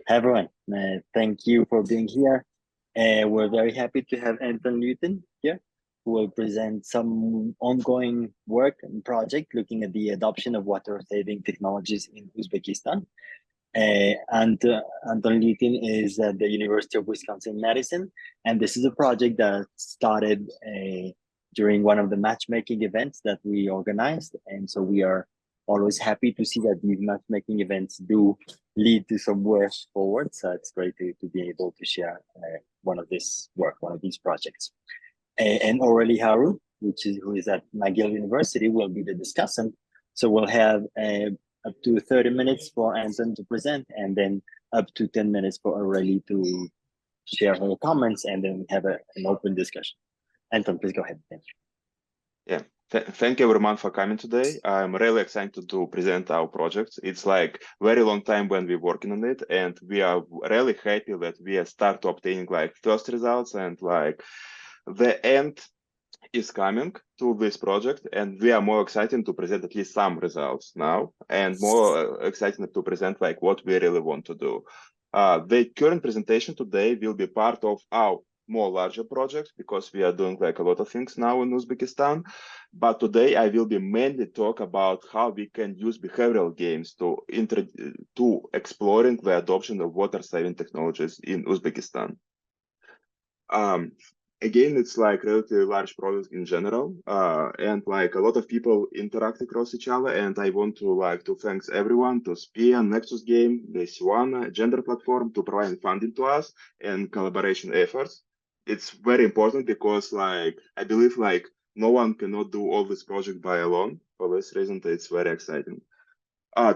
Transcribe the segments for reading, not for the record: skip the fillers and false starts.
Hi everyone, thank you for being here. We're very happy to have Anton Liutin here, who will present some ongoing work and project looking at the adoption of water-saving technologies in Uzbekistan. And Anton Liutin is at the University of Wisconsin-Madison, and this is a project that started during one of the matchmaking events that we organized. And so we are always happy to see that these matchmaking events do lead to some work forward. So it's great to be able to share one of this work, one of these projects. And Aurelie Haru, who is at McGill University, will be the discussant. So we'll have up to 30 minutes for Anton to present, and then up to 10 minutes for Aurelie to share her comments, and then have an open discussion. Anton, please go ahead. Thank you. Yeah, thank you everyone for coming today. I'm really excited to present our project. It's like very long time when we're working on it, and we are really happy that we start obtaining like first results, and like the end is coming to this project, and we are more excited to present at least some results now, and more excited to present like what we really want to do. The current presentation today will be part of our more larger project because we are doing like a lot of things now in Uzbekistan. But today I will be mainly talk about how we can use behavioral games to exploring the adoption of water saving technologies in Uzbekistan. Again, it's like relatively large project in general, and like a lot of people interact across each other. And I want to thank everyone, to SPIA, Nexus Game, the Siwana, Gender Platform, to provide funding to us and collaboration efforts. It's very important because like I believe like no one cannot do all this project by alone. For this reason, it's very exciting.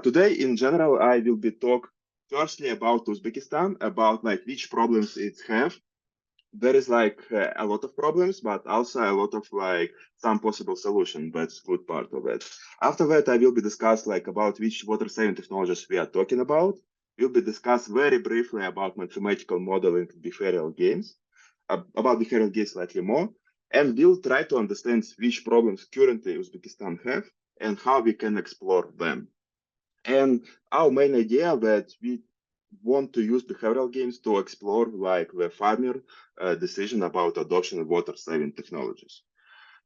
Today, in general, I will be talk firstly about Uzbekistan, about like which problems it have. There is like a lot of problems, but also a lot of like some possible solution. That's good part of it. After that, I will be discussed like about which water saving technologies we are talking about. We'll be discussed very briefly about mathematical modeling behavioral games, about behavioral games slightly more, and we'll try to understand which problems currently Uzbekistan have and how we can explore them. And our main idea that we want to use behavioral games to explore like the farmer decision about adoption of water saving technologies.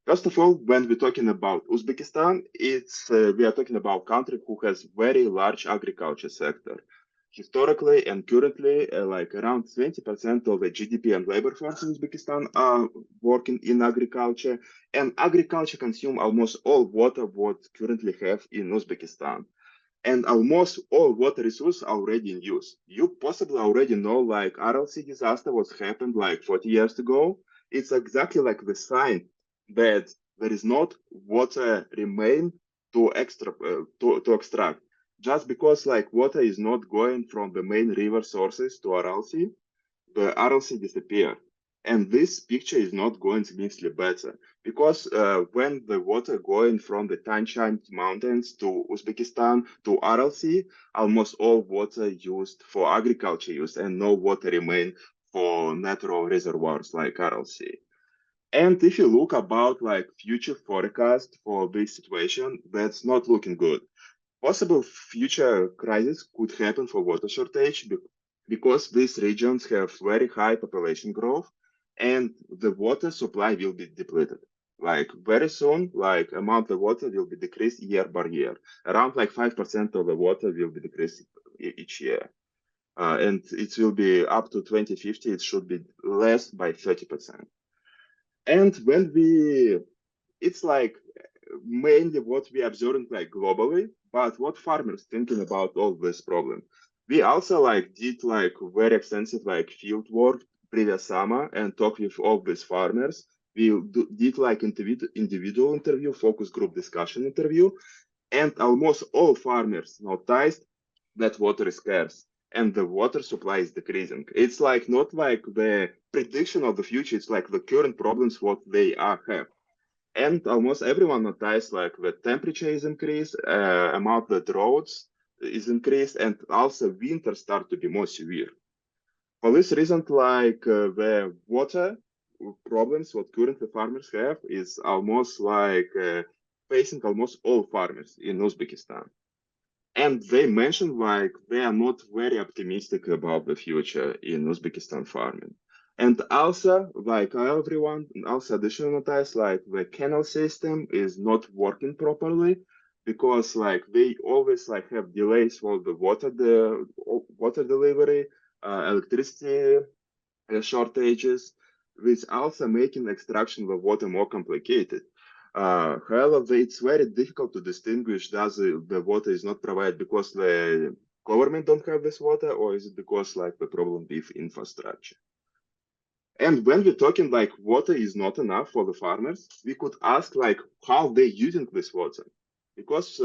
First of all, when we're talking about Uzbekistan, we are talking about a country who has very large agriculture sector. Historically and currently, like around 20% of the GDP and labor force in Uzbekistan are working in agriculture, and agriculture consume almost all water what currently have in Uzbekistan. And almost all water resources are already in use. You possibly already know like RLC disaster was happened like 40 years ago. It's exactly like the sign that there is not water remain to extract. Just because like water is not going from the main river sources to RLC, the RLC disappear. And this picture is not going significantly better because when the water going from the Tanshan mountains to Uzbekistan to RLC, almost all water used for agriculture use and no water remain for natural reservoirs like RLC. And if you look about like future forecast for this situation, that's not looking good. Possible future crisis could happen for water shortage because these regions have very high population growth and the water supply will be depleted. Like very soon, like amount of water will be decreased year by year. Around like 5% of the water will be decreased each year. And it will be up to 2050, it should be less by 30%. And it's like mainly what we observing like globally, but what farmers thinking about all this problem. We also like did like very extensive like field work previous summer and talked with all these farmers. Did like individual interview, focus group discussion interview, and almost all farmers noticed that water is scarce and the water supply is decreasing. It's like not like the prediction of the future, it's like the current problems what they are have. And almost everyone noticed like the temperature is increased, amount of droughts is increased, and also winter start to be more severe. For this reason, like the water problems what currently farmers have is almost like facing almost all farmers in Uzbekistan. And they mentioned like they are not very optimistic about the future in Uzbekistan farming. And also, like everyone, also additional notice, like the canal system is not working properly because like they always like have delays for the water delivery, electricity shortages, which also making extraction of water more complicated. However, it's very difficult to distinguish does the water is not provided because the government don't have this water, or is it because like the problem with infrastructure? And when we're talking like water is not enough for the farmers, we could ask like how they using this water. Because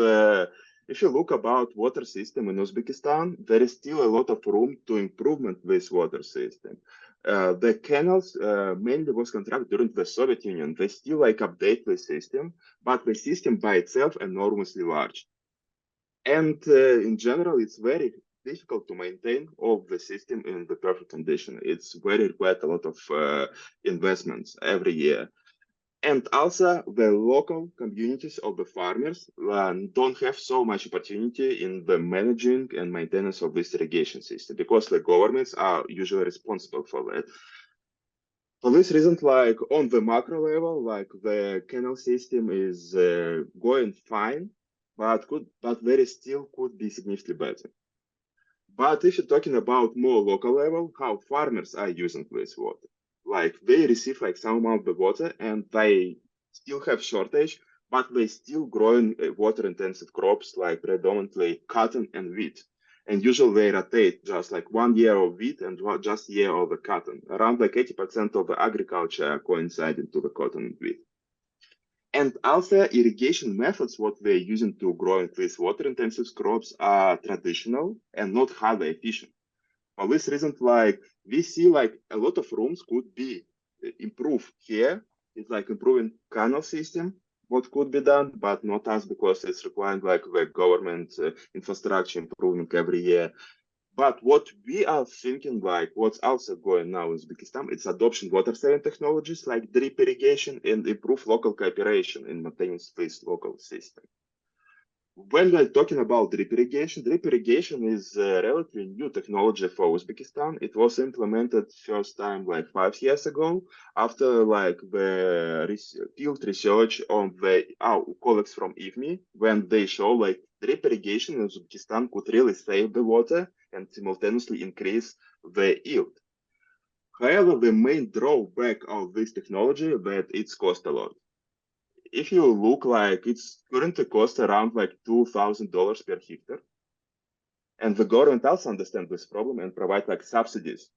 if you look about water system in Uzbekistan, there is still a lot of room to improvement this water system. The canals mainly was constructed during the Soviet Union. They still like update the system, but the system by itself enormously large. And in general, it's very difficult to maintain all the system in the perfect condition. It's very required a lot of investments every year. And also, the local communities of the farmers don't have so much opportunity in the managing and maintenance of this irrigation system because the governments are usually responsible for that. For this reason, like on the macro level, like the canal system is going fine, but there is still could be significantly better. But if you're talking about more local level, how farmers are using this water, like they receive like some amount of water and they still have shortage, but they still growing water intensive crops like predominantly cotton and wheat. And usually they rotate just like 1 year of wheat and just year of the cotton. Around like 80% of the agriculture coinciding to the cotton and wheat. And also irrigation methods, what they're using to grow these water intensive crops are traditional and not highly efficient. For this reason, like we see like a lot of rooms could be improved here. It's like improving canal system, what could be done, but not us because it's requiring like the government infrastructure improvement every year. But what we are thinking, like what's also going now in Uzbekistan, it's adoption water saving technologies like drip irrigation and improve local cooperation in maintaining this local system. When we're talking about drip irrigation is a relatively new technology for Uzbekistan. It was implemented first time like 5 years ago after like the field research on the our colleagues from IFMI when they show like drip irrigation in Uzbekistan could really save the water and simultaneously increase the yield. However, the main drawback of this technology that it's cost a lot. If you look like it's currently cost around like $2,000 per hectare, and the government also understands this problem and provide like subsidies.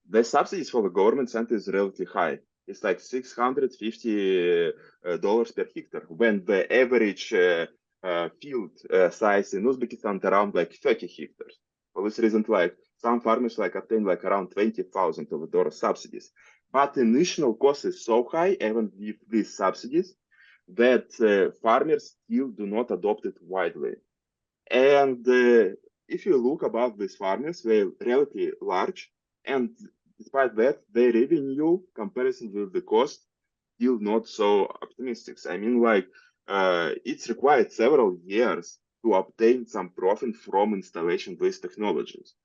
The subsidies for the government center is relatively high. It's like $650 per hectare, when the average field size in Uzbekistan around like 30 hectares. For this reason, like some farmers like obtain like around $20,000 subsidies. But the initial cost is so high, even with these subsidies, that farmers still do not adopt it widely. And if you look about these farmers, they're relatively large, and despite that, their revenue comparison with the cost still not so optimistic. I mean, like it's required several years to obtain some profit from installation of these technologies.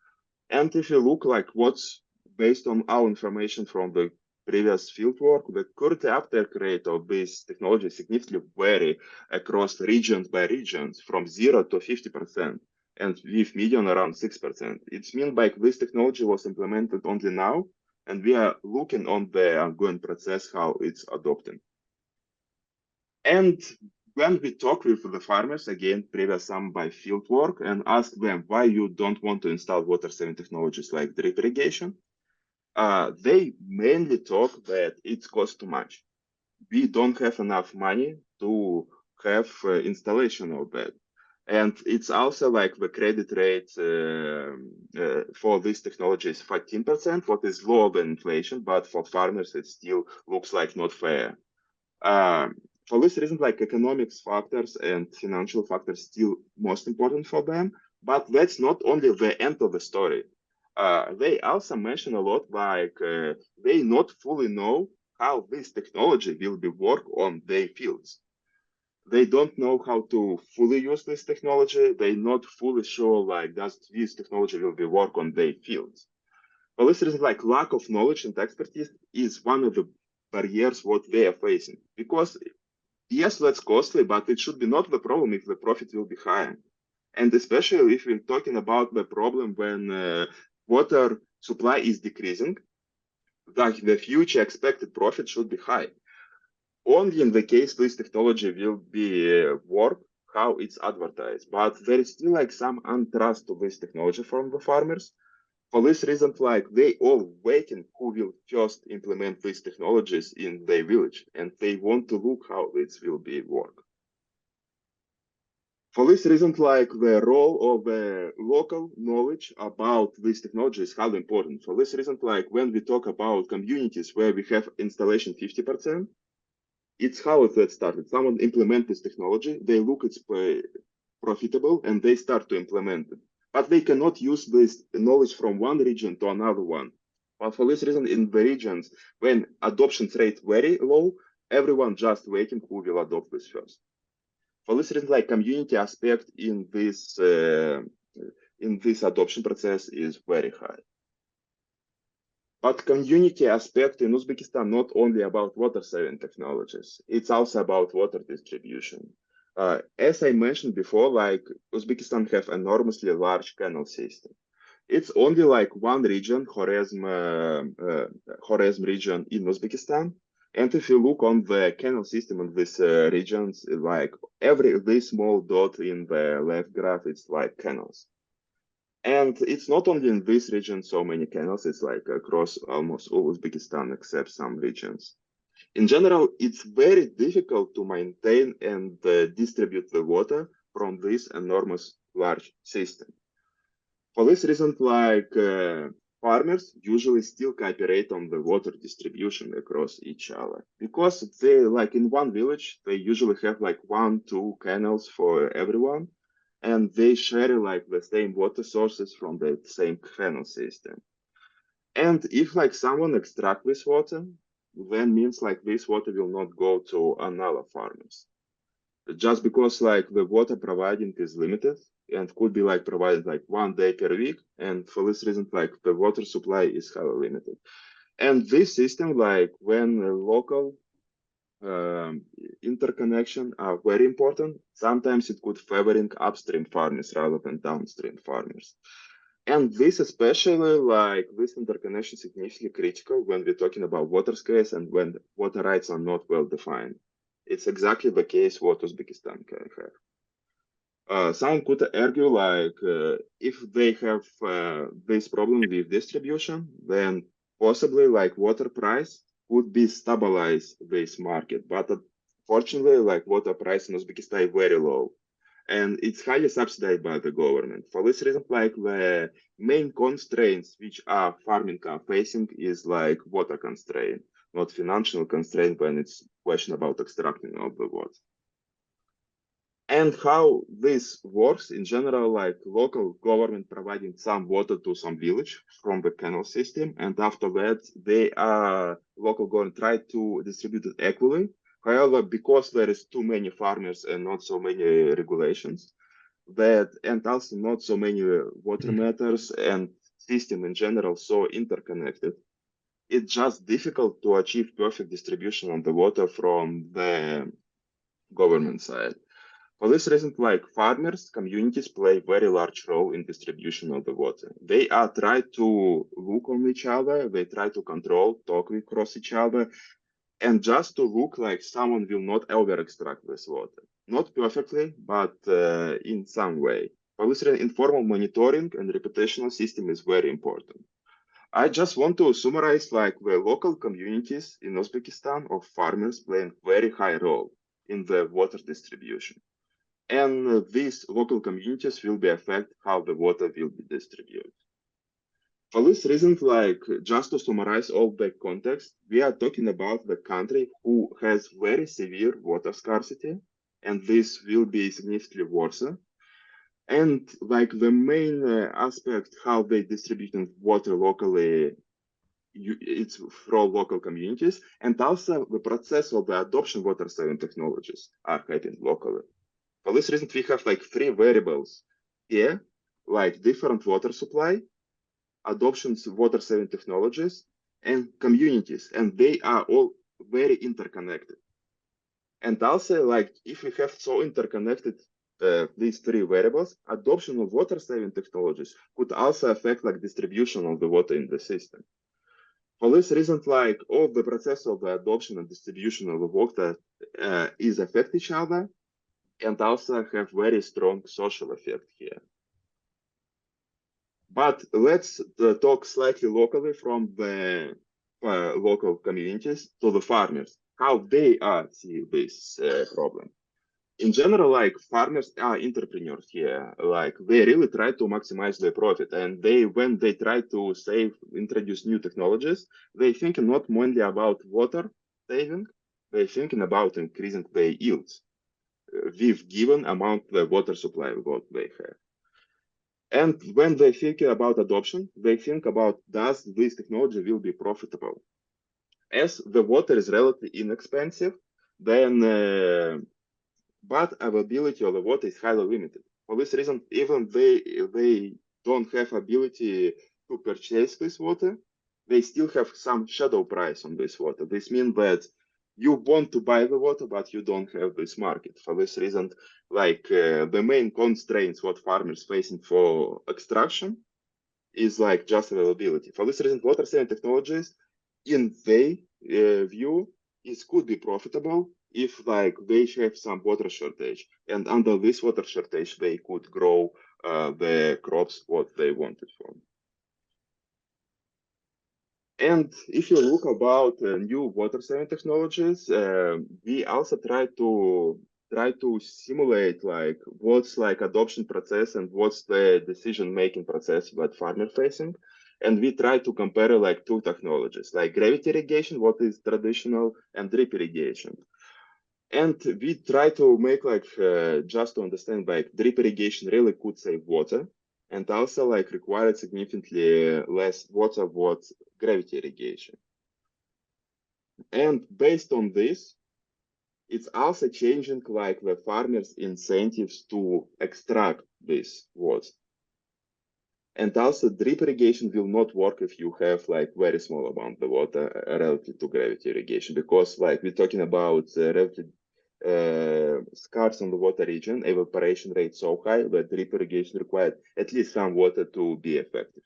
And if you look like what's based on our information from the previous fieldwork, the current uptake rate of this technology significantly vary across regions by regions from 0 to 50%, and with median around 6%. It means like this technology was implemented only now, and we are looking on the ongoing process how it's adopted. And when we talk with the farmers, again, previous some by fieldwork, and ask them why you don't want to install water saving technologies like drip irrigation, they mainly talk that it costs too much. We don't have enough money to have installation of that. And it's also like the credit rate for this technology is 14%, what is lower than inflation, but for farmers, it still looks like not fair. Uh, for this reason, like economics factors and financial factors still most important for them, but that's not only the end of the story. They also mention a lot like they not fully know how this technology will be work on their fields. they don't know how to fully use this technology. They're not fully sure, like, does this technology will be work on their fields. For this reason, like, lack of knowledge and expertise is one of the barriers what they are facing. Because yes, that's costly, but it should be not the problem if the profit will be higher. And especially if we're talking about the problem when water supply is decreasing, the future expected profit should be high. Only in the case this technology will be work how it's advertised, but there is still like some untrust to this technology from the farmers. For this reason, like they all waiting who will first implement these technologies in their village, and they want to look how this will be work. For this reason, like the role of the local knowledge about this technology is highly important. For this reason, like when we talk about communities where we have installation 50%, it's how it started. Someone implement this technology, they look it's profitable, and they start to implement it. But they cannot use this knowledge from one region to another one. But for this reason, in the regions when adoption rate very low, everyone just waiting who will adopt this first. For this reason, like community aspect in this adoption process is very high. But community aspect in Uzbekistan not only about water saving technologies, it's also about water distribution. As I mentioned before, like Uzbekistan have enormously large canal system. It's only like one region, Khorezm region in Uzbekistan. And if you look on the canal system in these regions, like this small dot in the left graph, it's like canals. And it's not only in this region so many canals, it's like across almost all Uzbekistan except some regions. In general, it's very difficult to maintain and distribute the water from this enormous large system. For this reason, like farmers usually still cooperate on the water distribution across each other because they like in one village, they usually have like 1-2 canals for everyone, and they share like the same water sources from the same canal system. And if like someone extract this water, then means like this water will not go to another farmers. Just because like the water providing is limited and could be like provided like 1 day per week, and for this reason like the water supply is highly limited. And this system, like when local interconnection are very important, sometimes it could favoring upstream farmers rather than downstream farmers. And this especially like this interconnection is significantly critical when we're talking about water scarce and when water rights are not well defined. It's exactly the case what Uzbekistan can have. Some could argue like if they have this problem with distribution, then possibly like water price would be stabilize this market. But unfortunately, like water price in Uzbekistan is very low, and it's highly subsidized by the government. For this reason, like the main constraints which are farming are facing is like water constraint, not financial constraint when it's question about extracting of the water. And how this works in general, like local government providing some water to some village from the canal system, and after that they are local government try to distribute it equally. However, because there is too many farmers and not so many regulations, that and also not so many water matters and system in general so interconnected, it's just difficult to achieve perfect distribution of the water from the government side. For this reason, like farmers, communities play a very large role in distribution of the water. They are try to look on each other, they try to control, talk across each other, and just to look like someone will not over extract this water. Not perfectly, but in some way. For this reason, informal monitoring and reputational system is very important. I just want to summarize like the local communities in Uzbekistan of farmers playing very high role in the water distribution. And these local communities will be affect how the water will be distributed. For this reason, like just to summarize all the context, we are talking about the country who has very severe water scarcity, and this will be significantly worse. And like the main aspect how they distribute water locally it's for local communities, and also the process of the adoption water saving technologies are happening locally. For this reason, we have like 3 variables here, like different water supply, adoptions of water saving technologies, and communities, and they are all very interconnected. And also, like, if we have so interconnected these 3 variables, adoption of water saving technologies could also affect like distribution of the water in the system. For this reason, like all the process of the adoption and distribution of the water is affect each other, and also have very strong social effect here. But let's talk slightly locally from the local communities to the farmers, how they are seeing this problem. In general, like farmers are entrepreneurs here, like they really try to maximize their profit, and when they try to introduce new technologies, they think not mainly about water saving, they thinking about increasing their yields with given amount the water supply what they have. And when they think about adoption, they think about does this technology will be profitable. As the water is relatively inexpensive, then but availability of the water is highly limited. For this reason, even they don't have ability to purchase this water, they still have some shadow price on this water. This means that you want to buy the water, but you don't have this market. For this reason, like the main constraints what farmers facing for extraction is like just availability. For this reason, water saving technologies, in their view, could be profitable if like they have some water shortage, and under this water shortage, they could grow the crops what they wanted from. And if you look about new water saving technologies, we also try to simulate like what's like adoption process and what's the decision making process that farmer facing, and we try to compare like 2 technologies like gravity irrigation, what is traditional, and drip irrigation. And we try to make like just to understand like drip irrigation really could save water, and also like required significantly less water what gravity irrigation. And based on this, it's also changing like the farmers' incentives to extract this water. And also drip irrigation will not work if you have like very small amount of water relative to gravity irrigation, because like we're talking about relative scarce on the water region, evaporation rate so high that drip irrigation required at least some water to be effective.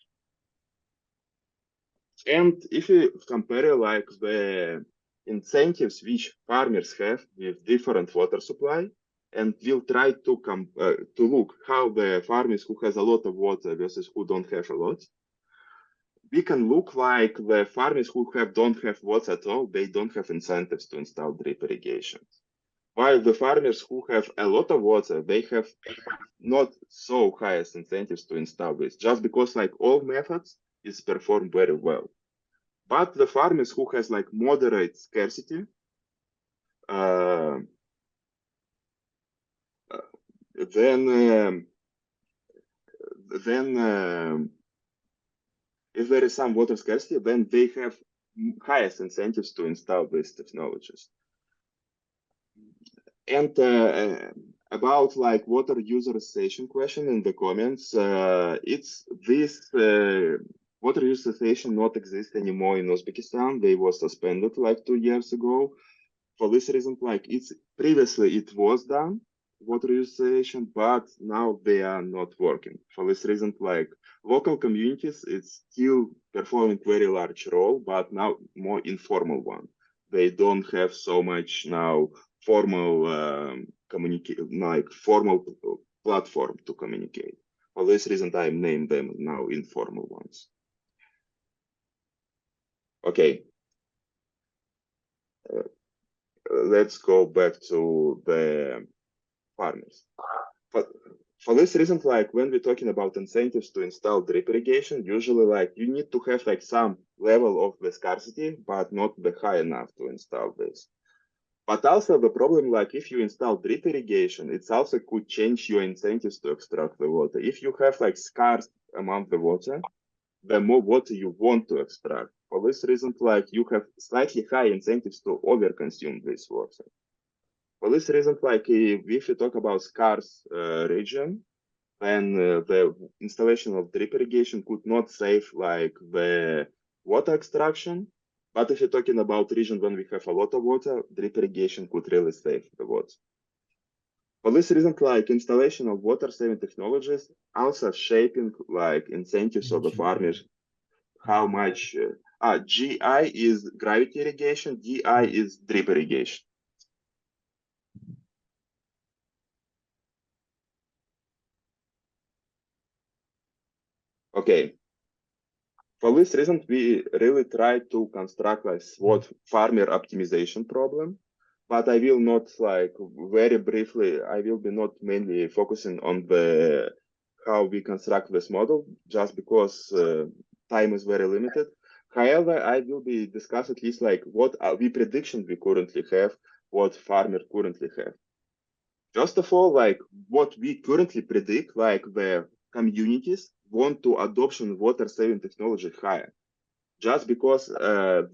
And if you compare like the incentives which farmers have with different water supply, and we'll try to look how the farmers who has a lot of water versus who don't have a lot, we can look like the farmers who don't have water at all, they don't have incentives to install drip irrigation. While the farmers who have a lot of water, they have not so highest incentives to install this, just because like all methods is performed very well. But the farmers who has like moderate scarcity, then if there is some water scarcity, then they have highest incentives to install these technologies. And about like water utilization question in the comments, it's this water utilization not exist anymore in Uzbekistan. They were suspended like 2 years ago. For this reason, like previously it was done, water utilization, but now they are not working. For this reason, like local communities, it's still performing very large role, but now more informal one. They don't have so much now formal formal platform to communicate. For this reason, I named them now informal ones. Okay. Let's go back to the farmers. But for this reason, like when we're talking about incentives to install drip irrigation, usually like you need to have like some level of the scarcity, but not the high enough to install this. But also the problem, like if you install drip irrigation, it's also could change your incentives to extract the water. If you have like scarce amount of water, the more water you want to extract. For this reason, like you have slightly high incentives to overconsume this water. For this reason, like if you talk about scarce region, then the installation of drip irrigation could not save like the water extraction. But if you're talking about region when we have a lot of water, drip irrigation could really save the water. For this reason, like installation of water saving technologies also shaping like incentives of the farmers. How much GI is gravity irrigation, DI is drip irrigation. Okay. For this reason, we really try to construct like what farmer optimization problem, but I will not like very briefly, I will be not mainly focusing on the how we construct this model, just because time is very limited. However, I will be discuss at least like what are the predictions we currently have, what farmers currently have. First of all, like what we currently predict, like the communities want to adoption water saving technology higher, just because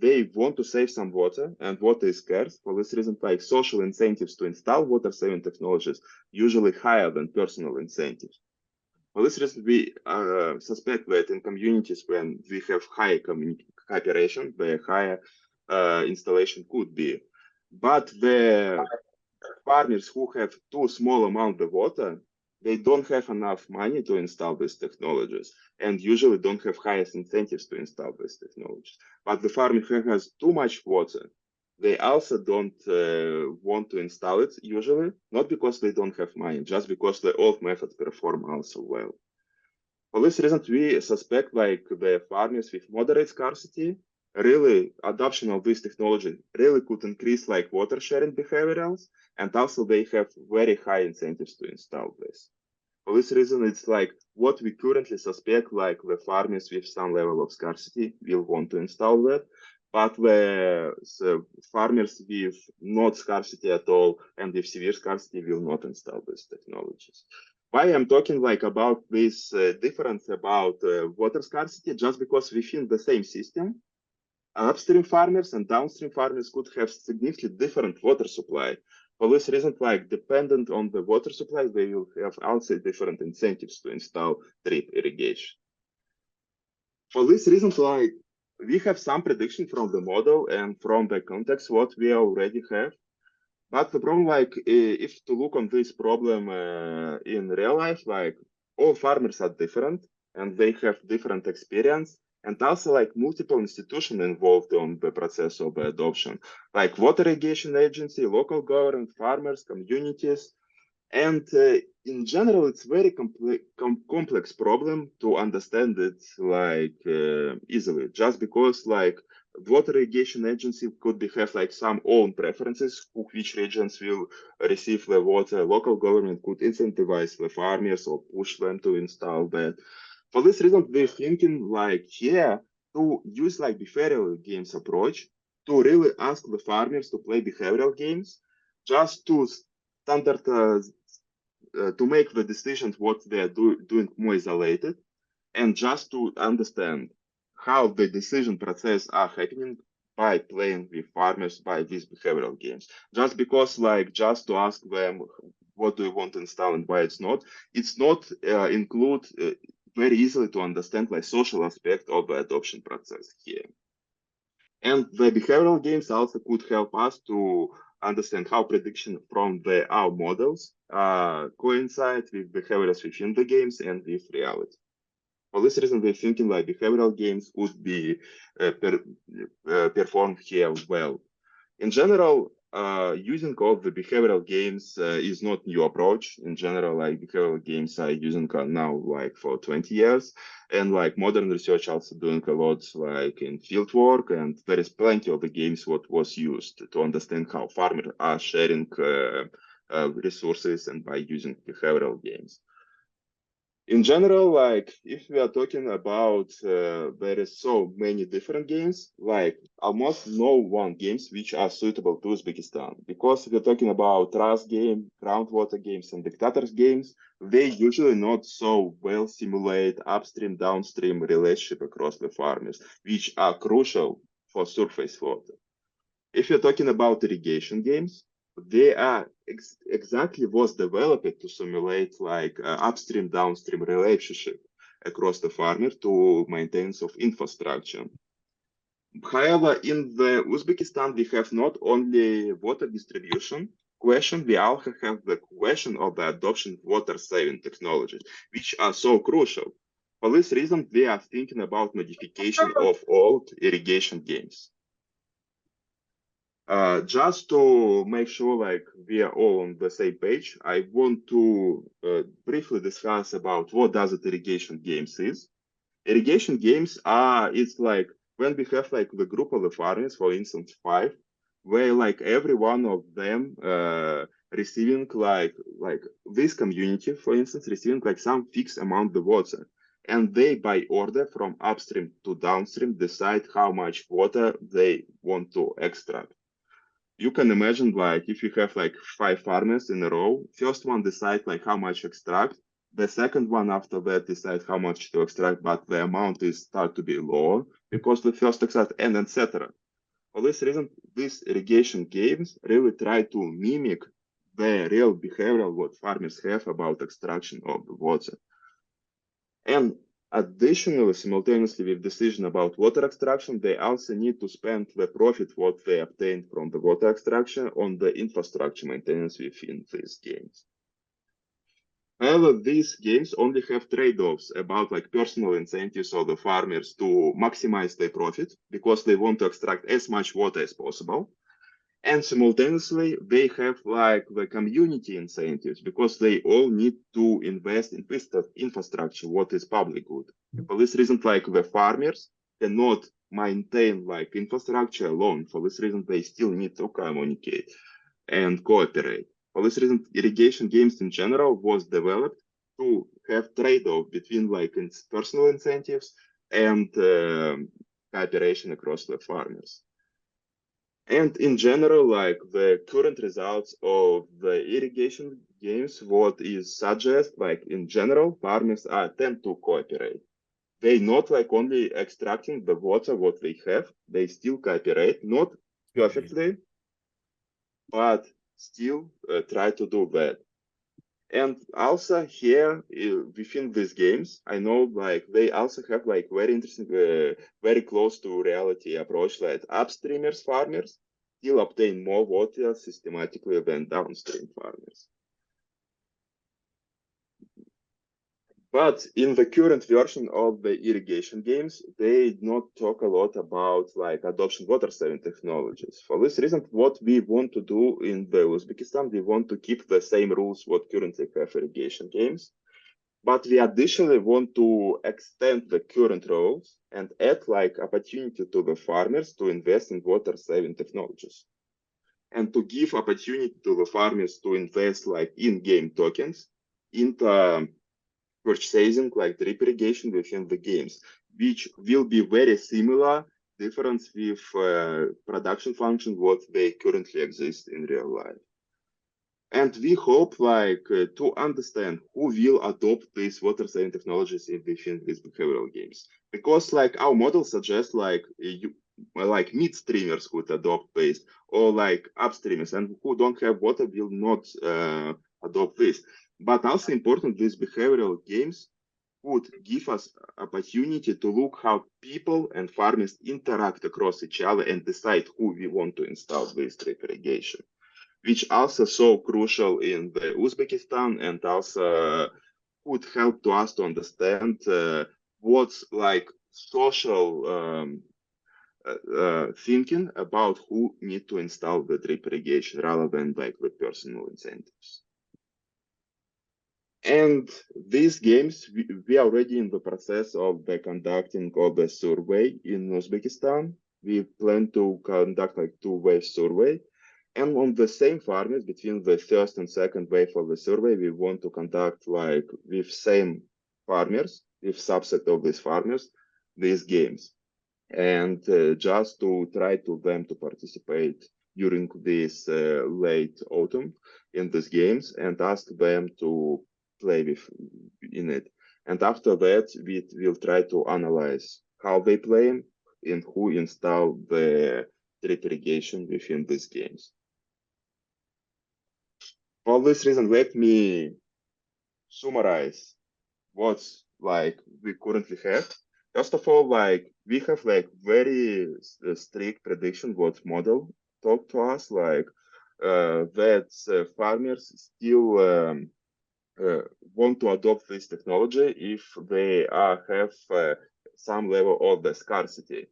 they want to save some water and water is scarce. For this reason, like social incentives to install water saving technologies usually higher than personal incentives. For this reason, we suspect that in communities when we have higher cooperation, the higher installation could be. But the farmers who have too small amount of water, they don't have enough money to install these technologies and usually don't have highest incentives to install these technologies. But the farmer who has too much water, they also don't want to install it usually, not because they don't have money, just because the old methods perform also well. For this reason, we suspect like the farmers with moderate scarcity, really adoption of this technology really could increase like water sharing behaviorals, and also they have very high incentives to install this. For this reason, it's like what we currently suspect, like the farmers with some level of scarcity will want to install that, but the farmers with not scarcity at all and with severe scarcity will not install these technologies. Why I'm talking like about this difference about water scarcity, just because within the same system, upstream farmers and downstream farmers could have significantly different water supply. For this reason, like dependent on the water supply, they will have also different incentives to install drip irrigation. For this reason, like we have some prediction from the model and from the context what we already have. But the problem, like, if to look on this problem in real life, like all farmers are different and they have different experience, and also like multiple institutions involved on the process of adoption, like water irrigation agency, local government, farmers, communities, and in general, it's very complex problem to understand it like easily, just because like water irrigation agency could be have like some own preferences which regions will receive the water. Local government could incentivize the farmers or push them to install that. For this reason, we're thinking like here to use like behavioral games approach to really ask the farmers to play behavioral games just to standard to make the decisions what they are doing more isolated and just to understand how the decision process are happening by playing with farmers by these behavioral games. Just because like just to ask them what do you want to install and why it's not include very easily to understand like social aspect of the adoption process here. And the behavioral games also could help us to understand how prediction from our models coincide with behaviors within the games and with reality. For this reason, we're thinking like behavioral games could be performed here well. In general, using of the behavioral games is not new approach. In general, like behavioral games are using now like for 20 years, and like modern research also doing a lot like in field work, and there is plenty of the games what was used to understand how farmers are sharing resources and by using behavioral games. In general, like if we are talking about there is so many different games, like almost no one games which are suitable to Uzbekistan. Because if you're talking about trust game, groundwater games, and dictators games, they usually not so well simulate upstream, downstream relationship across the farmers, which are crucial for surface water. If you're talking about irrigation games, they are exactly was developed to simulate like upstream downstream relationship across the farmer to maintenance of infrastructure. However, in the Uzbekistan, we have not only water distribution question, we also have the question of the adoption of water saving technologies, which are so crucial. For this reason, we are thinking about modification of old irrigation games. Just to make sure like we are all on the same page, I want to briefly discuss about what does it irrigation games is. Irrigation games are, it's like when we have like the group of the farmers, for instance, 5, where like every one of them receiving like this community, for instance, receiving like some fixed amount of water. And they, by order from upstream to downstream, decide how much water they want to extract. You can imagine like if you have like 5 farmers in a row, first one decide like how much extract, the second one after that decide how much to extract, but the amount is start to be lower because the first extract, and etc. For this reason, these irrigation games really try to mimic the real behavior what farmers have about extraction of the water. And additionally, simultaneously with decision about water extraction, they also need to spend the profit what they obtained from the water extraction on the infrastructure maintenance within these games. However, these games only have trade-offs about like personal incentives of the farmers to maximize their profit because they want to extract as much water as possible. And simultaneously, they have like the community incentives because they all need to invest in this infrastructure, what is public good. For this reason, like the farmers cannot maintain like infrastructure alone. For this reason, they still need to communicate and cooperate. For this reason, irrigation games in general was developed to have trade-off between like personal incentives and cooperation across the farmers. And in general, like the current results of the irrigation games, what is suggest, like in general, farmers are tend to cooperate. They not like only extracting the water what they have, they still cooperate, not perfectly, but still try to do that. And also here within these games, I know like they also have like very interesting, very close to reality approach like upstreamers farmers still obtain more water systematically than downstream farmers. But in the current version of the irrigation games, they do not talk a lot about like adoption water saving technologies. For this reason, what we want to do in the Uzbekistan, we want to keep the same rules what currently have irrigation games. But we additionally want to extend the current rules and add like opportunity to the farmers to invest in water saving technologies. And to give opportunity to the farmers to invest like in-game tokens into purchasing like drip irrigation within the games, which will be very similar difference with production function what they currently exist in real life. And we hope like to understand who will adopt these water saving technologies within these behavioral games. Because like our model suggests like like mid-streamers could adopt this, or like upstreamers, and who don't have water will not adopt this. But also important, these behavioral games would give us opportunity to look how people and farmers interact across each other and decide who we want to install this drip irrigation, which also so crucial in the Uzbekistan and also would help to us to understand what's like social thinking about who need to install the drip irrigation rather than like the personal incentives. And these games, we are already in the process of the conducting of the survey in Uzbekistan. We plan to conduct like 2-wave survey. And on the same farmers, between the first and second wave of the survey, we want to conduct like with same farmers, with subset of these farmers, these games. And just to try to them to participate during this late autumn in these games and ask them to play in it. And after that, we will try to analyze how they play and who installed the drip irrigation within these games. For this reason, let me summarize what's like we currently have. First of all, like we have like very strict prediction what model talk to us, like that farmers still want to adopt this technology if they have some level of the scarcity.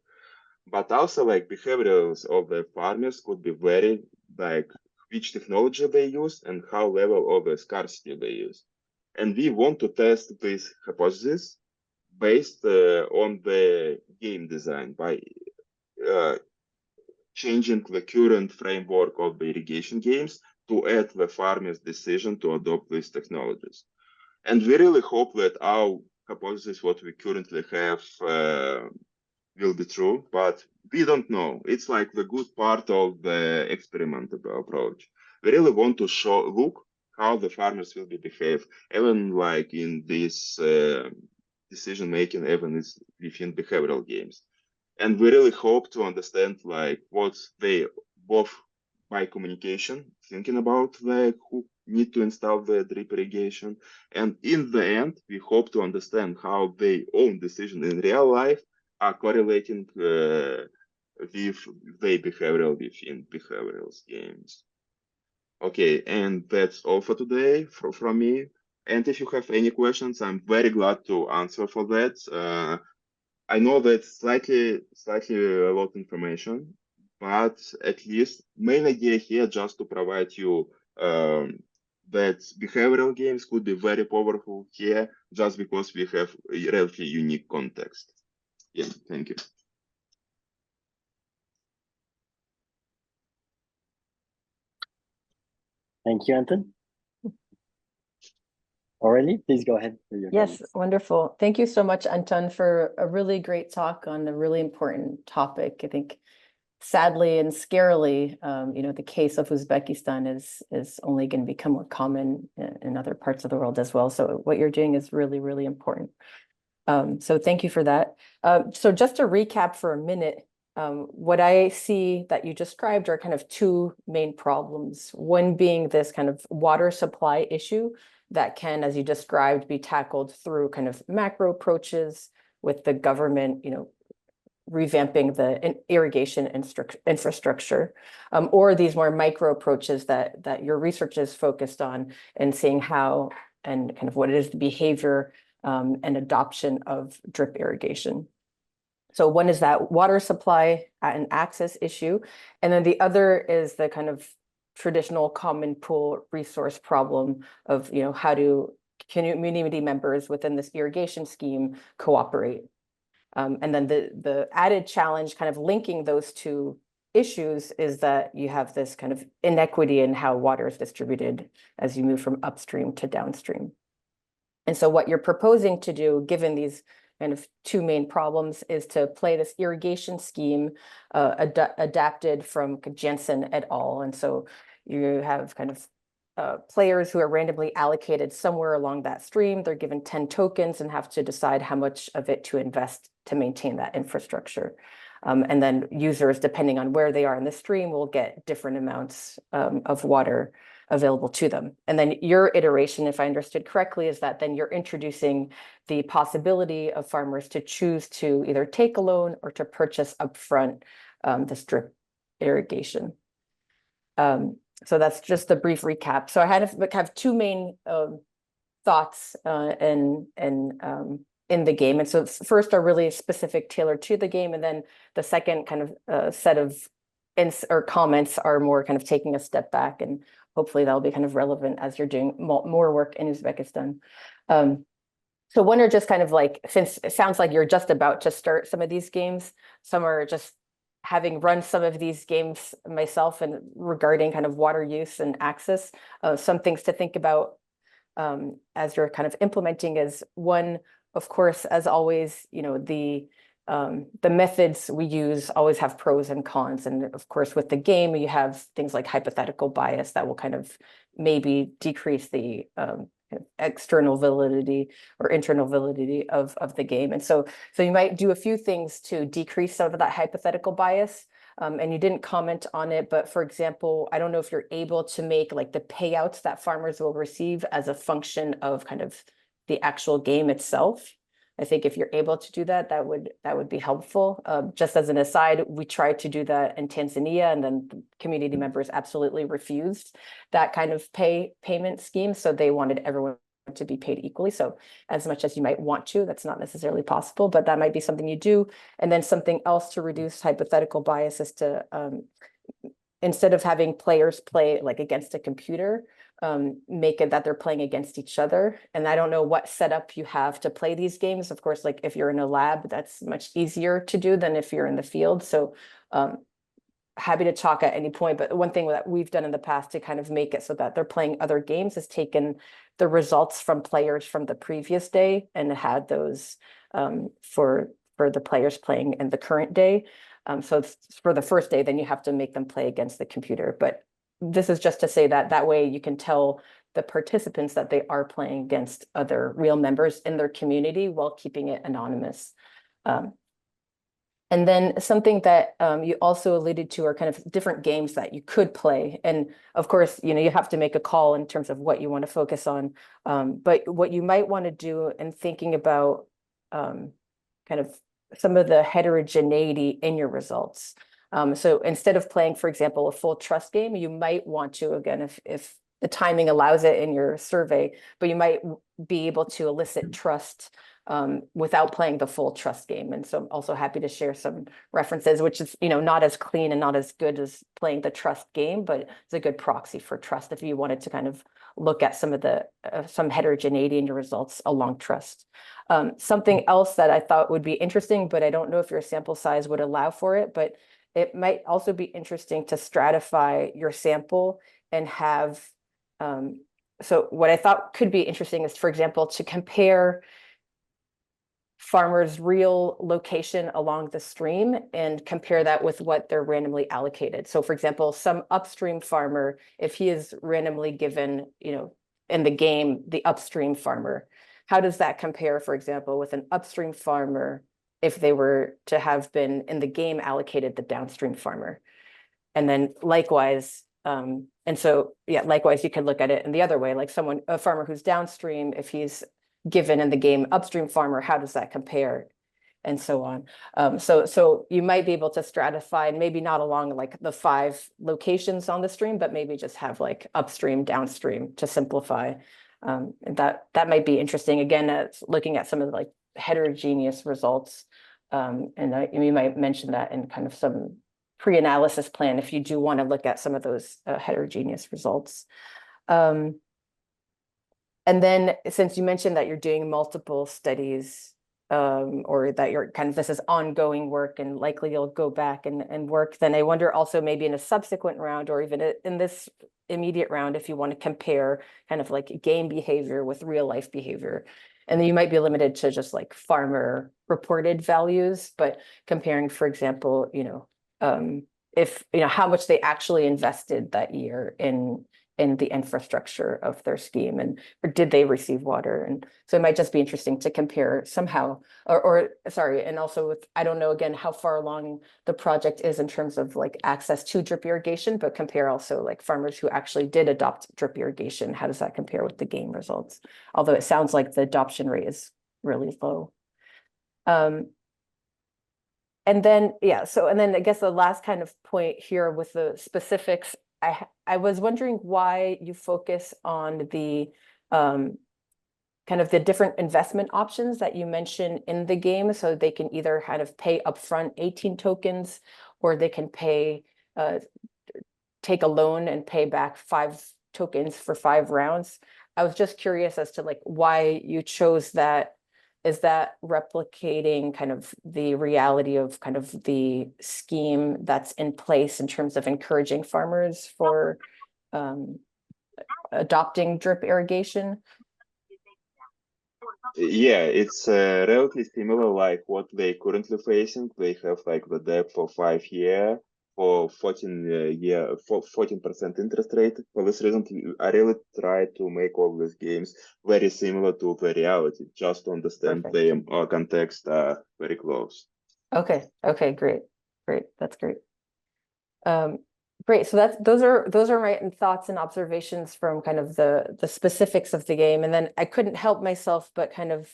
But also like behaviors of the farmers could be very like which technology they use and how level of the scarcity they use. And we want to test this hypothesis based on the game design by changing the current framework of the irrigation games to add the farmer's decision to adopt these technologies. And we really hope that our hypothesis, what we currently have, will be true, but we don't know. It's like the good part of the experimental approach. We really want to look how the farmers will behave, even like in this decision making, even within behavioral games. And we really hope to understand like what they both by communication, thinking about like who need to install the drip irrigation, and in the end, we hope to understand how their own decision in real life are correlating with their behavioral within behavioral games. Okay, and that's all for today from me. And if you have any questions, I'm very glad to answer for that. I know that's slightly a lot of information, but at least main idea here just to provide you that behavioral games could be very powerful here just because we have a relatively unique context. Yeah, thank you. Thank you, Anton. Aurelie, please go ahead. Yes, wonderful. Thank you so much, Anton, for a really great talk on a really important topic. I think sadly and scarily, the case of Uzbekistan is only going to become more common in other parts of the world as well. So what you're doing is really, really important. So thank you for that. So just to recap for a minute, what I see that you described are kind of two main problems. One being this kind of water supply issue that can, as you described, be tackled through kind of macro approaches with the government, revamping the irrigation infrastructure, or these more micro approaches that your research is focused on and seeing how and kind of what it is the behavior and adoption of drip irrigation. So one is that water supply and access issue, and then the other is the kind of traditional common pool resource problem of how do community members within this irrigation scheme cooperate. And then the added challenge kind of linking those two issues is that you have this kind of inequity in how water is distributed as you move from upstream to downstream. And so what you're proposing to do, given these kind of two main problems, is to play this irrigation scheme adapted from Jensen et al. And so you have kind of players who are randomly allocated somewhere along that stream. They're given 10 tokens and have to decide how much of it to invest to maintain that infrastructure. And then users, depending on where they are in the stream, will get different amounts of water available to them. And then your iteration, if I understood correctly, is that then you're introducing the possibility of farmers to choose to either take a loan or to purchase upfront this drip irrigation. So that's just a brief recap. So I have two main thoughts in the game. And so first are really specific, tailored to the game. And then the second kind of set of comments are more kind of taking a step back, and hopefully that'll be kind of relevant as you're doing more work in Uzbekistan. So one are just kind of like, since it sounds like you're just about to start some of these games, some are just having run some of these games myself and regarding kind of water use and access, some things to think about as you're kind of implementing is one, of course, as always, the methods we use always have pros and cons. And of course, with the game, you have things like hypothetical bias that will kind of maybe decrease the external validity or internal validity of the game. And so you might do a few things to decrease some of that hypothetical bias. And you didn't comment on it, but for example, I don't know if you're able to make like the payouts that farmers will receive as a function of kind of the actual game itself. I think if you're able to do that, that would be helpful. Just as an aside, we tried to do that in Tanzania, and then the community members absolutely refused that kind of payment scheme. So they wanted everyone to be paid equally. So as much as you might want to, that's not necessarily possible, but that might be something you do. And then something else to reduce hypothetical bias is to, instead of having players play like against a computer, make it that they're playing against each other. And I don't know what setup you have to play these games. Of course, like if you're in a lab, that's much easier to do than if you're in the field. So happy to talk at any point, but one thing that we've done in the past to kind of make it so that they're playing other games is taken the results from players from the previous day and had those for the players playing in the current day. So for the first day, then you have to make them play against the computer. But this is just to say that way you can tell the participants that they are playing against other real members in their community while keeping it anonymous. And then something that you also alluded to are kind of different games that you could play. And of course, you have to make a call in terms of what you want to focus on. But what you might want to do in thinking about kind of some of the heterogeneity in your results. So instead of playing, for example, a full trust game, you might want to, again, if the timing allows it in your survey, but you might be able to elicit trust without playing the full trust game. And so I'm also happy to share some references, which is, not as clean and not as good as playing the trust game, but it's a good proxy for trust if you wanted to kind of look at some of the some heterogeneity in your results along trust. Something else that I thought would be interesting, but I don't know if your sample size would allow for it, but it might also be interesting to stratify your sample and have, so what I thought could be interesting is, for example, to compare farmers' real location along the stream and compare that with what they're randomly allocated. So for example, some upstream farmer, if he is randomly given, in the game, the upstream farmer, how does that compare, for example, with an upstream farmer if they were to have been in the game allocated the downstream farmer? And then likewise, likewise, you could look at it in the other way, like a farmer who's downstream, if he's given in the game upstream farmer, how does that compare? And so on. So you might be able to stratify, and maybe not along like the 5 locations on the stream, but maybe just have like upstream, downstream to simplify. That might be interesting. Again, looking at some of the like heterogeneous results. And you might mention that in kind of some pre-analysis plan if you do want to look at some of those heterogeneous results. And then since you mentioned that you're doing multiple studies or that you're kind of, this is ongoing work and likely you'll go back and work, then I wonder also maybe in a subsequent round or even in this immediate round, if you want to compare kind of like game behavior with real life behavior. And then you might be limited to just like farmer reported values, but comparing, for example, if, how much they actually invested that year in the infrastructure of their scheme, or did they receive water? And so it might just be interesting to compare somehow, and also with, I don't know, again, how far along the project is in terms of like access to drip irrigation, but compare also like farmers who actually did adopt drip irrigation. How does that compare with the game results? Although it sounds like the adoption rate is really low. And then I guess the last kind of point here with the specifics, I was wondering why you focus on the kind of the different investment options that you mentioned in the game. So they can either kind of pay upfront 18 tokens, or they can pay, take a loan and pay back 5 tokens for 5 rounds. I was just curious as to like why you chose that. Is that replicating kind of the reality of kind of the scheme that's in place in terms of encouraging farmers for adopting drip irrigation? Yeah, it's relatively similar like what they currently facing. They have like the debt for 5 year for 14% interest rate. For this reason, I really try to make all these games very similar to the reality, just to understand Perfect. the context very close. Okay. Okay. Great. Great. That's great. Great. So those are my thoughts and observations from kind of the specifics of the game. And then I couldn't help myself but kind of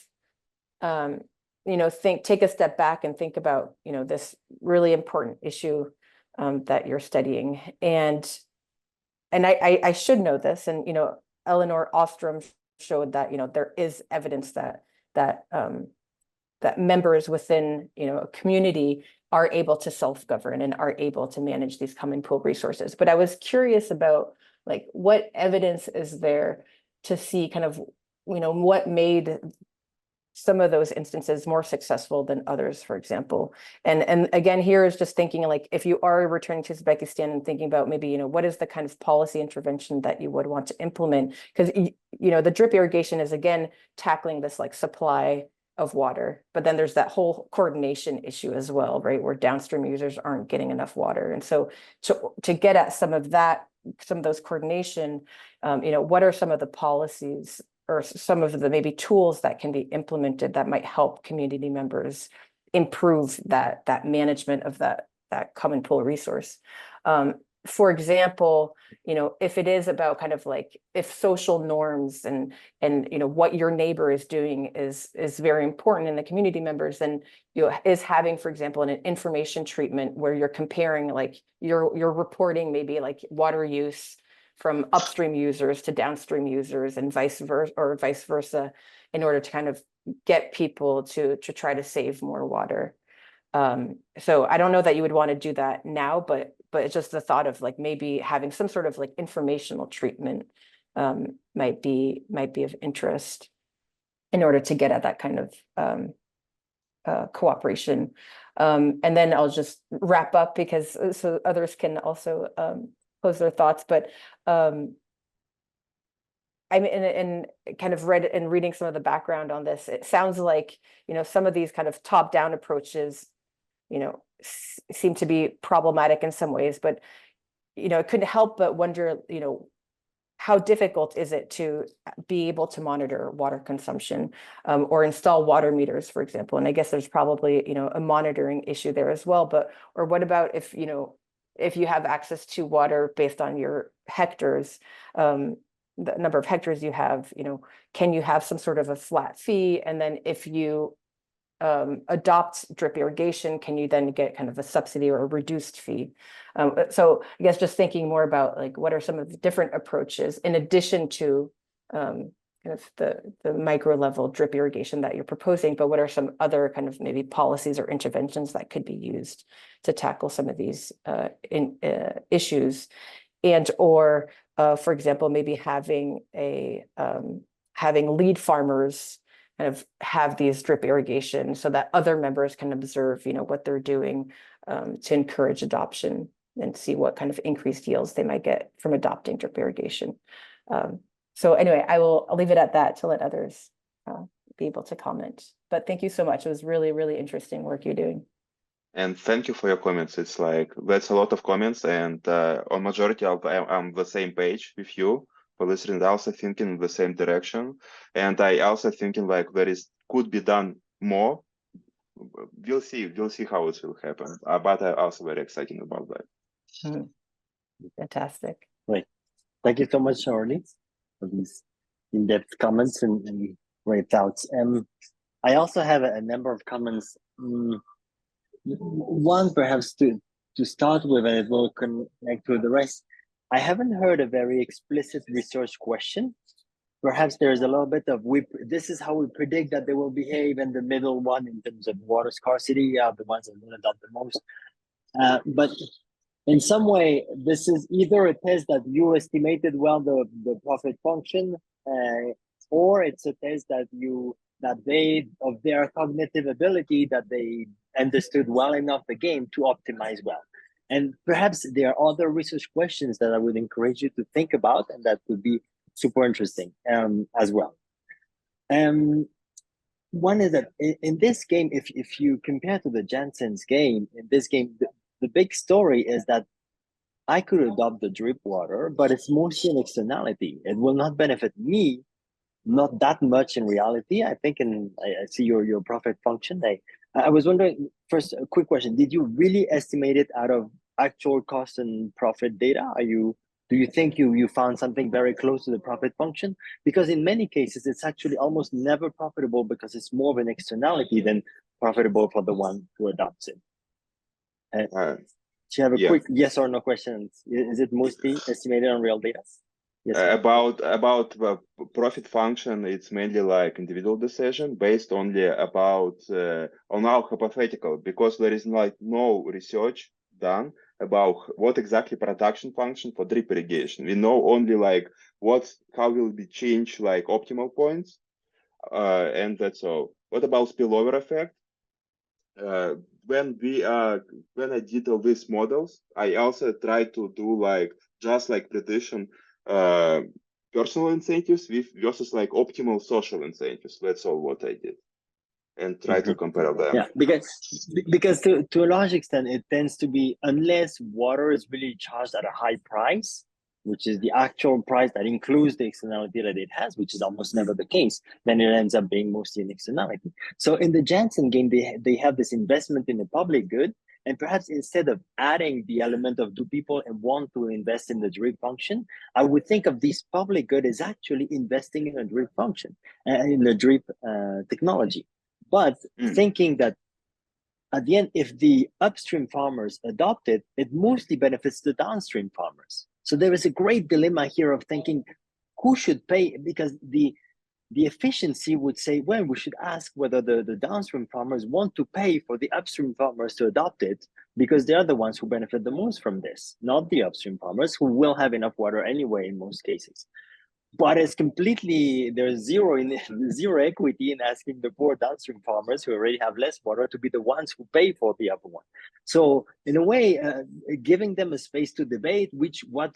take a step back and think about, this really important issue that you're studying. And I should know this, and Eleanor Ostrom showed that there is evidence that members within a community are able to self-govern and are able to manage these common pool resources. But I was curious about like what evidence is there to see kind of what made some of those instances more successful than others, for example. And again, here is just thinking like if you are returning to Uzbekistan and thinking about maybe, what is the kind of policy intervention that you would want to implement? Because, the drip irrigation is again tackling this like supply of water, but then there's that whole coordination issue as well, right? Where downstream users aren't getting enough water. And so to get at some of those coordination, what are some of the policies or some of the maybe tools that can be implemented that might help community members improve that management of that common pool resource? For example, if it is about kind of like if social norms and what your neighbor is doing is very important in the community members, then is having, for example, an information treatment where you're comparing like you're reporting maybe like water use from upstream users to downstream users and vice versa in order to kind of get people to try to save more water. So I don't know that you would want to do that now, but it's just the thought of like maybe having some sort of like informational treatment might be of interest in order to get at that kind of cooperation. And then I'll just wrap up because so others can also close their thoughts. But I'm in kind of reading some of the background on this, it sounds like some of these kind of top-down approaches seem to be problematic in some ways, but I couldn't help but wonder how difficult is it to be able to monitor water consumption or install water meters, for example? And I guess there's probably a monitoring issue there as well. Or what about if you have access to water based on your hectares, the number of hectares you have, can you have some sort of a flat fee? And then if you adopt drip irrigation, can you then get kind of a subsidy or a reduced fee? So I guess just thinking more about like what are some of the different approaches in addition to kind of the micro level drip irrigation that you're proposing, but what are some other kind of maybe policies or interventions that could be used to tackle some of these issues? And or for example, maybe having lead farmers kind of have these drip irrigation so that other members can observe, what they're doing to encourage adoption and see what kind of increased yields they might get from adopting drip irrigation. So anyway, I'll leave it at that to let others be able to comment. But thank you so much. It was really, really interesting work you're doing. And thank you for your comments. It's like, that's a lot of comments, and on majority of I'm the same page with you. For this reason, also thinking in the same direction. And I also thinking like could be done more. We'll see how it will happen. But I'm also very excited about that. Fantastic. Right. Thank you so much, Orly, for these in-depth comments and great thoughts. I also have a number of comments. One perhaps to start with, and it will connect to the rest. I haven't heard a very explicit research question. Perhaps there's a little bit of this is how we predict that they will behave, and the middle one in terms of water scarcity are the ones that will adopt the most. But in some way, this is either a test that you estimated well the profit function, or it's a test that they of their cognitive ability that they understood well enough the game to optimize well. And perhaps there are other research questions that I would encourage you to think about, and that would be super interesting as well. One is that in this game, if you compare to the Jansen's game, in this game, the big story is that I could adopt the drip water, but it's mostly an externality. It will not benefit me, not that much in reality. I think I see your profit function. I was wondering, first, a quick question. Did you really estimate it out of actual cost and profit data? Do you think you found something very close to the profit function? Because in many cases, it's actually almost never profitable because it's more of an externality than profitable for the one who adopts it. Do you have a quick yes or no question? Is it mostly estimated on real data? Yes. About the profit function, it's mainly like individual decision based only about on our hypothetical, because there is like no research done about what exactly production function for drip irrigation. We know only like how will be changed like optimal points, and that's all. What about spillover effect? When I did all these models, I also tried to do like just like prediction personal incentives versus like optimal social incentives. That's all what I did, and try to compare them. Yeah, because to a large extent, it tends to be, unless water is really charged at a high price, which is the actual price that includes the externality that it has, which is almost never the case, then it ends up being mostly an externality. So in the Jansen game, they have this investment in the public good, and perhaps instead of adding the element of do people want to invest in the drip function, I would think of this public good as actually investing in a drip function, in the drip technology. But thinking that at the end, if the upstream farmers adopt it, it mostly benefits the downstream farmers. So there is a great dilemma here of thinking who should pay, because the efficiency would say, well, we should ask whether the downstream farmers want to pay for the upstream farmers to adopt it, because they're the ones who benefit the most from this, not the upstream farmers, who will have enough water anyway in most cases. But it's completely, there's zero equity in asking the poor downstream farmers who already have less water to be the ones who pay for the upper one. So in a way, giving them a space to debate what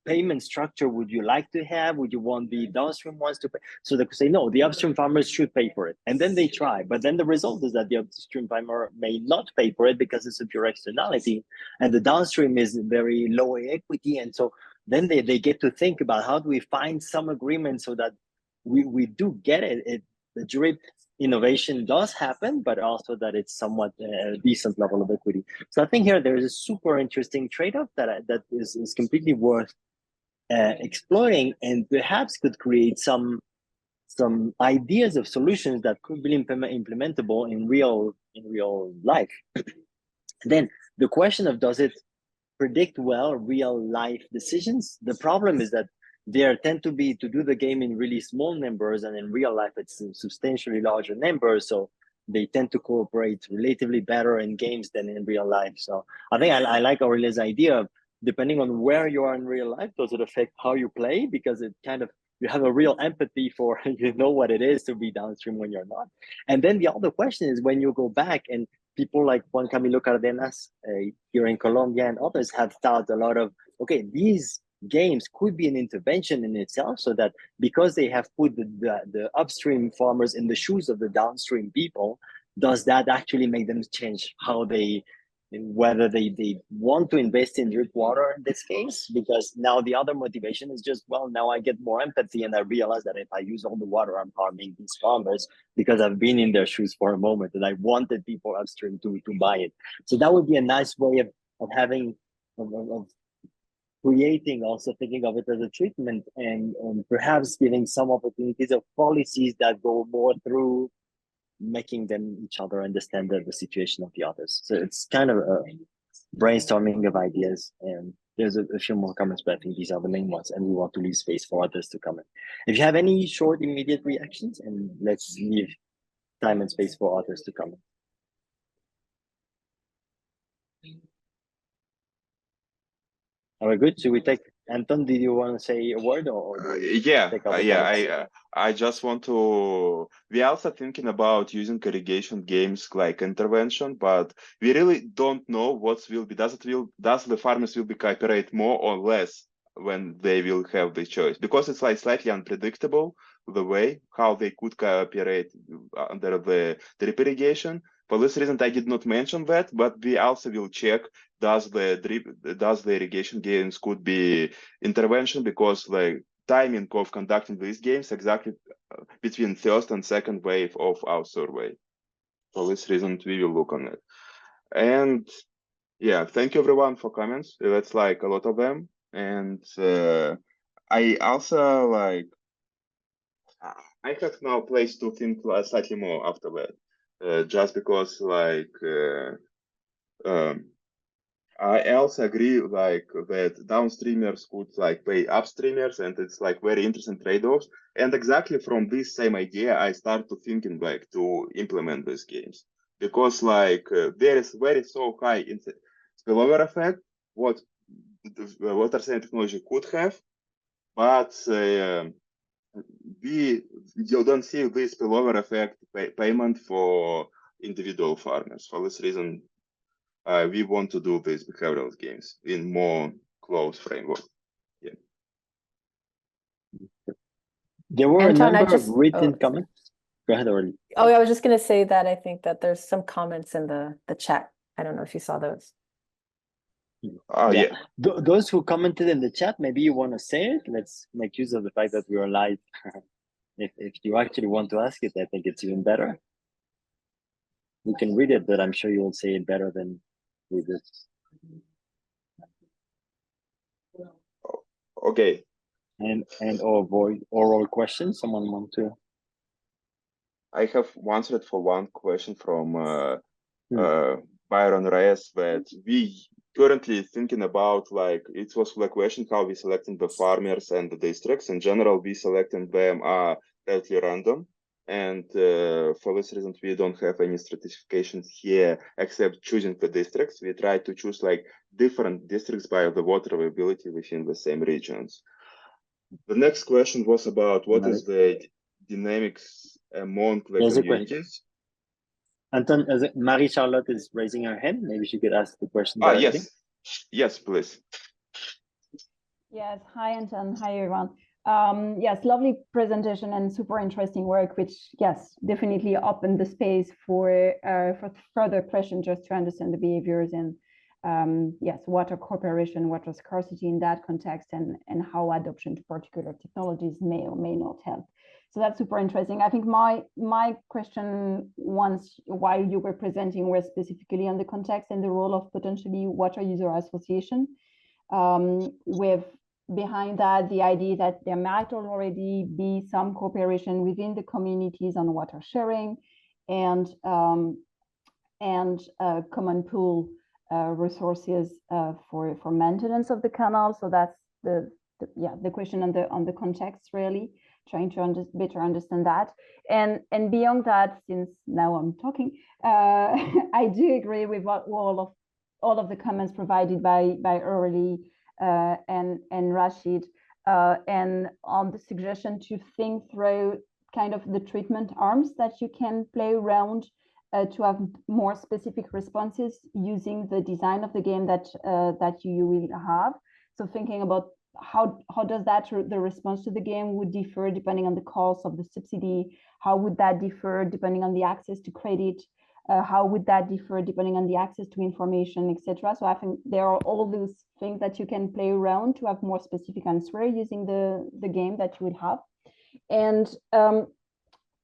payment structure would you like to have? Would you want the downstream ones to pay? So they could say, no, the upstream farmers should pay for it. And then they try. But then the result is that the upstream farmer may not pay for it because it's a pure externality. And the downstream is very low equity. And so then they get to think about how do we find some agreement so that we do get it. The drip innovation does happen, but also that it's somewhat a decent level of equity. So I think here there is a super interesting trade-off that is completely worth exploring, and perhaps could create some ideas of solutions that could be implementable in real life. Then the question of, does it predict well real life decisions? The problem is that they tend to do the game in really small numbers, and in real life it's substantially larger numbers, so they tend to cooperate relatively better in games than in real life. So I think I like Aurelia's idea of, depending on where you are in real life, does it affect how you play? Because it kind of, you have a real empathy for, you know what it is to be downstream when you're not. And then the other question is, when you go back, and people like Juan Camilo Cardenas here in Colombia and others have thought a lot of, okay, these games could be an intervention in itself, so that because they have put the upstream farmers in the shoes of the downstream people, does that actually make them change how whether they want to invest in drip water in this case? Because now the other motivation is just, well, now I get more empathy, and I realize that if I use all the water, I'm harming these farmers because I've been in their shoes for a moment and I wanted people upstream to buy it. So that would be a nice way of having, of creating, also thinking of it as a treatment, and perhaps giving some opportunities of policies that go more through making them each other understand the situation of the others. So it's kind of a brainstorming of ideas, and there's a few more comments, but I think these are the main ones, and we want to leave space for others to comment. If you have any short, immediate reactions, and let's leave time and space for others to comment. Are we good? Should we take, Anton, did you want to say a word, or I just want to, we also thinking about using irrigation games like intervention, but we really don't know what will be, does the farmers will be cooperate more or less when they will have the choice, because it's like slightly unpredictable the way how they could cooperate under the drip irrigation. For this reason, I did not mention that, but we also will check does the irrigation games could be intervention, because the timing of conducting these games exactly between first and second wave of our survey. For this reason, we will look on it. And yeah, thank you everyone for comments. That's like a lot of them. And I also like, I have now place to think slightly more after that, just because like I also agree like that downstreamers could like pay upstreamers, and it's like very interesting trade-offs. And exactly from this same idea, I start to thinking like to implement these games, because like there is very so high in the spillover effect what water saving technology could have, but you don't see this spillover effect payment for individual farmers. For this reason, we want to do these behavioral games in more closed framework. Yeah. There were Anton, a number of written comments. Go ahead, Orly. Oh, I was just going to say that I think that there's some comments in the chat. I don't know if you saw those. Oh, yeah. Those who commented in the chat, maybe you want to say it. Let's make use of the fact that we are live. If you actually want to ask it, I think it's even better. We can read it, but I'm sure you'll say it better than we did. Okay. And or avoid oral questions. Someone want to? I have answered for one question from Byron Reyes, that we currently thinking about, like, it was the question how we selecting the farmers and the districts. In general, we selecting them are totally random. And for this reason, we don't have any stratifications here except choosing the districts. We try to choose like different districts by the water availability within the same regions. The next question was about what is the dynamics among the communities. Anton, Marie-Charlotte is raising her hand. Maybe she could ask the question. Yes. Yes, please. Yes. Hi, Anton. Hi, everyone. Yes, lovely presentation and super interesting work, which, yes, definitely opened the space for further questions just to understand the behaviors and, yes, water cooperation, water scarcity in that context, and how adoption to particular technologies may or may not help. So that's super interesting. I think my question once while you were presenting was specifically on the context and the role of potentially water user association, with behind that the idea that there might already be some cooperation within the communities on water sharing and common pool resources for maintenance of the canal. So that's the question on the context, really trying to better understand that. And beyond that, since now I'm talking, I do agree with what all of the comments provided by Orly and Rashid, and on the suggestion to think through kind of the treatment arms that you can play around to have more specific responses using the design of the game that you will have. So thinking about how does the response to the game would differ depending on the cost of the subsidy? How would that differ depending on the access to credit? How would that differ depending on the access to information, etc.? So I think there are all those things that you can play around to have more specific answer using the game that you would have. And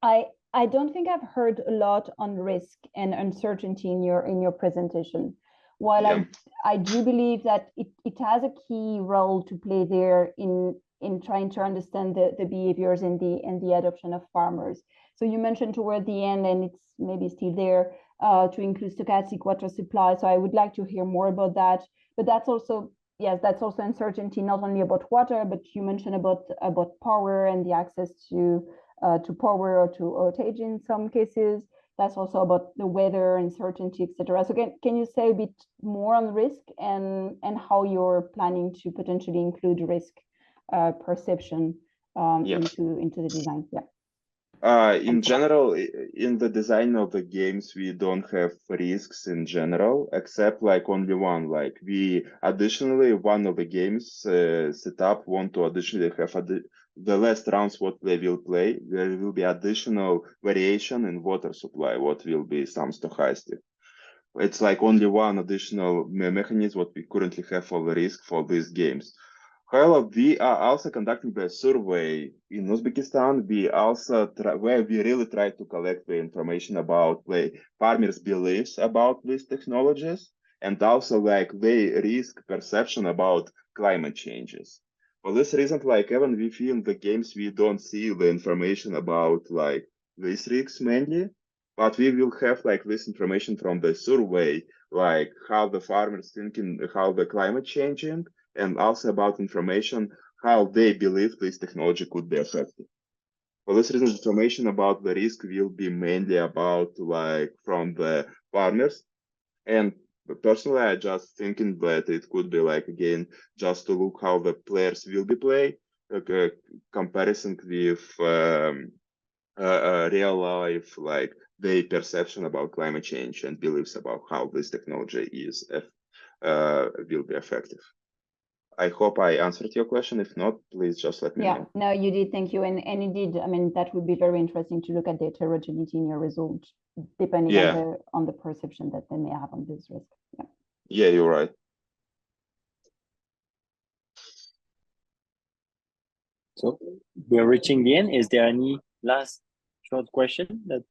I don't think I've heard a lot on risk and uncertainty in your presentation. While I do believe that it has a key role to play there in trying to understand the behaviors and the adoption of farmers. So you mentioned toward the end, and it's maybe still there, to include stochastic water supply. So I would like to hear more about that. But that's also, yes, that's also uncertainty, not only about water, but you mentioned about power and the access to power or to outage in some cases. That's also about the weather, uncertainty, etc. So can you say a bit more on risk and how you're planning to potentially include risk perception into the design? Yeah. In general, in the design of the games, we don't have risks in general, except like only one. Like we additionally, one of the games set up want to additionally have the last rounds what they will play. There will be additional variation in water supply. What will be some stochastic. It's like only one additional mechanism what we currently have for the risk for these games. However, we are also conducting the survey in Uzbekistan. We also where we really try to collect the information about the farmers' beliefs about these technologies and also like their risk perception about climate changes. For this reason, like even within the games, we don't see the information about like these risks mainly, but we will have like this information from the survey, like how the farmers thinking, how the climate changing, and also about information how they believe this technology could be effective. For this reason, information about the risk will be mainly about like from the farmers. And personally, I just thinking that it could be like again just to look how the players will be play, comparison with real life, like their perception about climate change and beliefs about how this technology is will be effective. I hope I answered your question. If not, please just let me know. No, you did. Thank you. And indeed, I mean, that would be very interesting to look at the heterogeneity in your result, depending on the perception that they may have on this risk. Yeah, you're right. So we're reaching the end. Is there any last short question that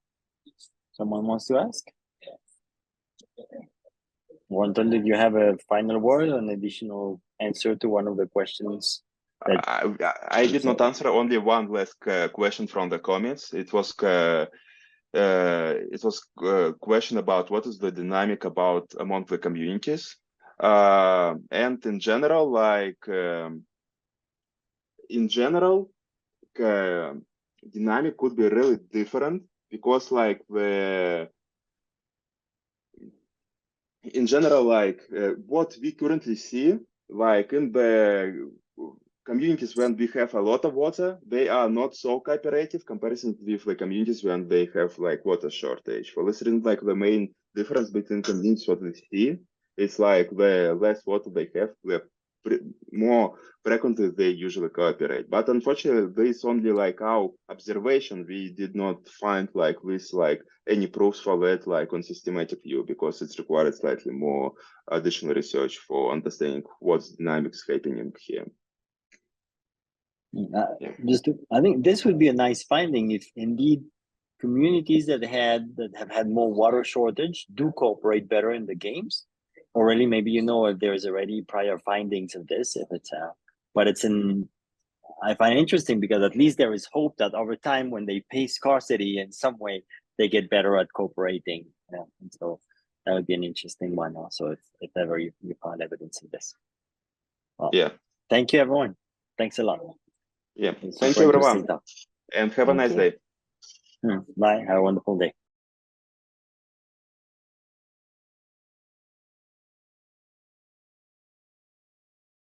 someone wants to ask? Anton, did you have a final word or an additional answer to one of the questions? I did not answer only one last question from the comments. It was a question about what is the dynamic about among the communities, and in general, like dynamic could be really different because like in general, like what we currently see, like in the communities when we have a lot of water, they are not so cooperative comparison with the communities when they have like water shortage. For this reason, like the main difference between communities what we see is like the less water they have, the more frequently they usually cooperate. But unfortunately, this only like our observation. We did not find like this like any proofs for that like on systematic view because it's required slightly more additional research for understanding what's dynamics happening here. I think this would be a nice finding if indeed communities that have had more water shortage do cooperate better in the games. Or really, maybe if there's already prior findings of this, if it's but it's I find it interesting because at least there is hope that over time, when they pay scarcity in some way, they get better at cooperating. And so that would be an interesting one also if ever you find evidence of this. Well, thank you, everyone. Thanks a lot. Thank you, everyone. And have a nice day. Bye. Have a wonderful day.